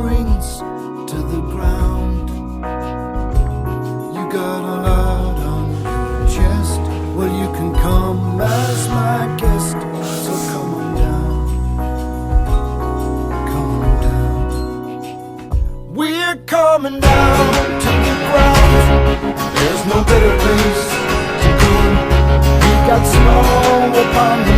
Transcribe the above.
brings to the ground. You got a lot on your chest. Well, you can come as my guest. So come on down, come on down. We're coming down to the ground. There's no better place to go. We got snow upon the